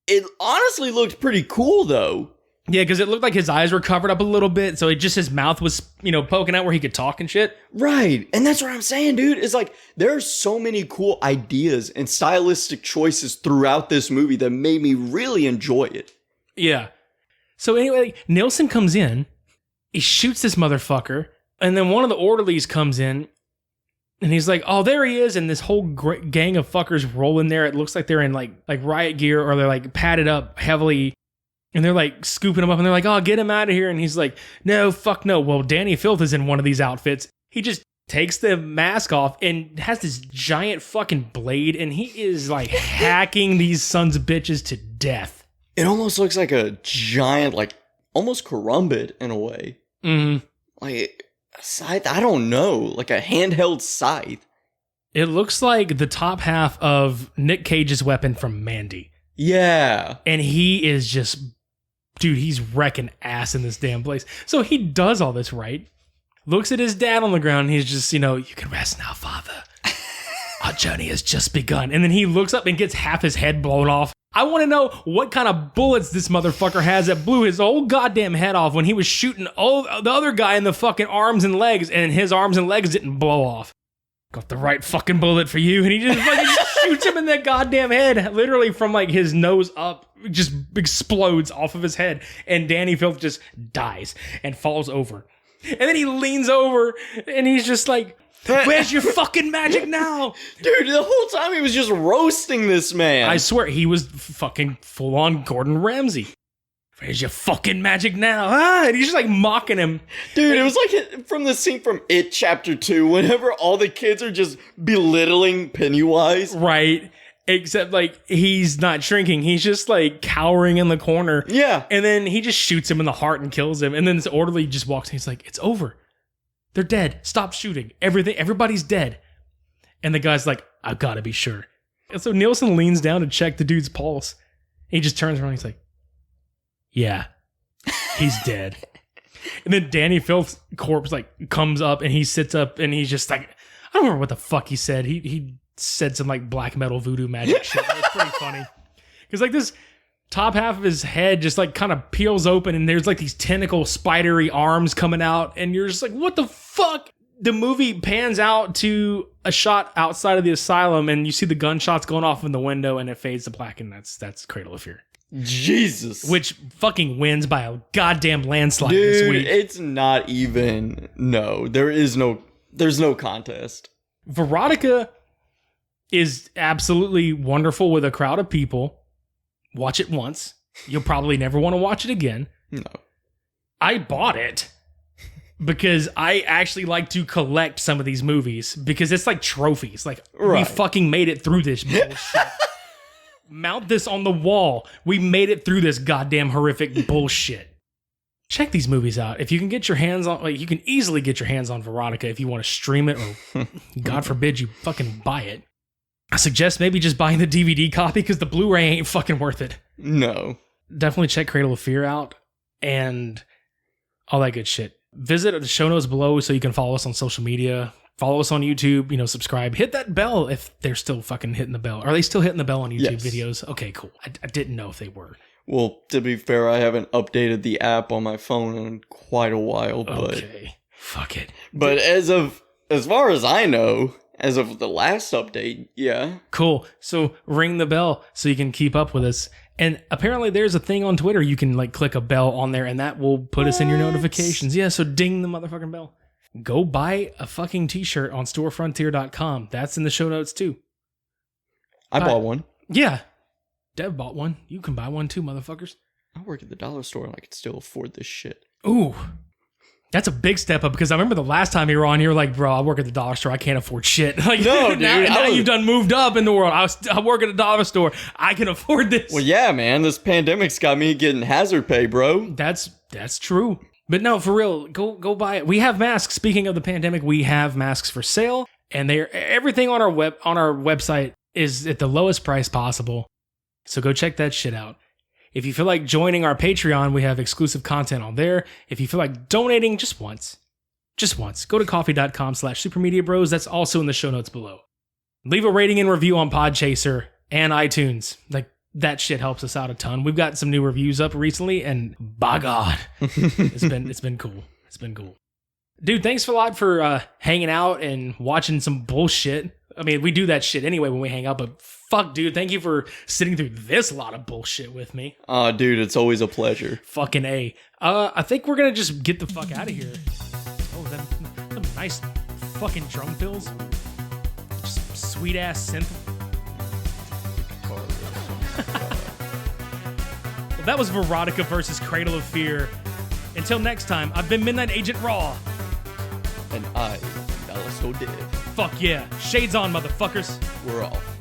it honestly looked pretty cool though.
Yeah, because it looked like his eyes were covered up a little bit, so his mouth was, poking out where he could talk and shit.
Right, and that's what I'm saying, dude. It's like, there are so many cool ideas and stylistic choices throughout this movie that made me really enjoy it.
Yeah. So anyway, Nielsen comes in, he shoots this motherfucker, and then one of the orderlies comes in, and he's like, oh, there he is, and this whole gang of fuckers roll in there. It looks like they're in like riot gear, or they're like padded up heavily. And they're like scooping him up and they're like, oh, get him out of here. And he's like, no, fuck no. Well, Dani Filth is in one of these outfits. He just takes the mask off and has this giant fucking blade. And he is like hacking these sons of bitches to death.
It almost looks like a giant, like almost Karumbit in a way.
Mm-hmm.
Like a scythe, I don't know. Like a handheld scythe.
It looks like the top half of Nick Cage's weapon from Mandy.
Yeah.
And he is just... Dude, he's wrecking ass in this damn place. So he does all this, right? Looks at his dad on the ground, and he's just, you can rest now, father. Our journey has just begun. And then he looks up and gets half his head blown off. I want to know what kind of bullets this motherfucker has that blew his whole goddamn head off when he was shooting the other guy in the fucking arms and legs, and his arms and legs didn't blow off. Got the right fucking bullet for you. And he just fucking shoots him in that goddamn head, literally from like his nose up. Just explodes off of his head, and Dani Filth just dies and falls over. And then he leans over and he's just like, where's your fucking magic now?
Dude, the whole time he was just roasting this man.
I swear, he was fucking full on Gordon Ramsay. Where's your fucking magic now? And he's just like mocking him.
Dude, it was like from the scene from It Chapter 2, whenever all the kids are just belittling Pennywise.
Right. Except, like, he's not shrinking. He's just, like, cowering in the corner.
Yeah.
And then he just shoots him in the heart and kills him. And then this orderly just walks in. He's like, it's over. They're dead. Stop shooting. Everybody's dead. And the guy's like, I've got to be sure. And so Nielsen leans down to check the dude's pulse. He just turns around and he's like, yeah, he's dead. And then Dani Filth's corpse, like, comes up and he sits up and he's just like, I don't remember what the fuck he said. He said some like black metal voodoo magic shit. It was pretty funny. Because like this top half of his head just like kind of peels open and there's like these tentacle spidery arms coming out and you're just like, what the fuck? The movie pans out to a shot outside of the asylum and you see the gunshots going off in the window and it fades to black and that's Cradle of Fear.
Jesus.
Which fucking wins by a goddamn landslide
Dude,
this week.
It's not even, no, there's no contest.
Verotika is absolutely wonderful with a crowd of people. Watch it once. You'll probably never want to watch it again.
No.
I bought it because I actually like to collect some of these movies because it's like trophies. Like, we fucking made it through this bullshit. Mount this on the wall. We made it through this goddamn horrific bullshit. Check these movies out. If you can get your hands on, like, you can easily get your hands on Verotika if you want to stream it or God forbid you fucking buy it. I suggest maybe just buying the DVD copy because the Blu-ray ain't fucking worth it.
No.
Definitely check Cradle of Fear out and all that good shit. Visit the show notes below so you can follow us on social media. Follow us on YouTube, subscribe. Hit that bell if they're still fucking hitting the bell. Are they still hitting the bell on YouTube videos? Okay, cool. I didn't know if they were.
Well, to be fair, I haven't updated the app on my phone in quite a while, but...
Okay, fuck it.
But as far as I know, as of the last update, yeah.
Cool. So ring the bell so you can keep up with us. And apparently there's a thing on Twitter you can click a bell on there and that will put us in your notifications. Yeah, so ding the motherfucking bell. Go buy a fucking t-shirt on storefrontier.com. That's in the show notes too.
I bought one.
Yeah. Dev bought one. You can buy one too, motherfuckers.
I work at the dollar store and I can still afford this shit.
Ooh. That's a big step up because I remember the last time you were on, you were like, bro, I work at the dollar store. I can't afford shit.
No, dude.
Now you've done moved up in the world. I work at a dollar store. I can afford this.
Well, yeah, man. This pandemic's got me getting hazard pay, bro.
That's true. But no, for real, go buy it. We have masks. Speaking of the pandemic, we have masks for sale, and everything on our website is at the lowest price possible. So go check that shit out. If you feel like joining our Patreon, we have exclusive content on there. If you feel like donating just once, go to coffee.com/supermediabros. That's also in the show notes below. Leave a rating and review on Podchaser and iTunes. That shit helps us out a ton. We've got some new reviews up recently, and by God, it's been cool. It's been cool. Dude, thanks a lot for hanging out and watching some bullshit. I mean, we do that shit anyway when we hang out, but fuck, dude, thank you for sitting through this lot of bullshit with me.
Dude, it's always a pleasure.
Fucking A. I think we're gonna just get the fuck out of here. Oh, them nice fucking drum fills. Just sweet ass synth. Well, that was Verotika versus Cradle of Fear. Until next time, I've been MdntAgntRAW.
And I am Dallas O'Dev.
Fuck yeah. Shades on, motherfuckers.
We're off.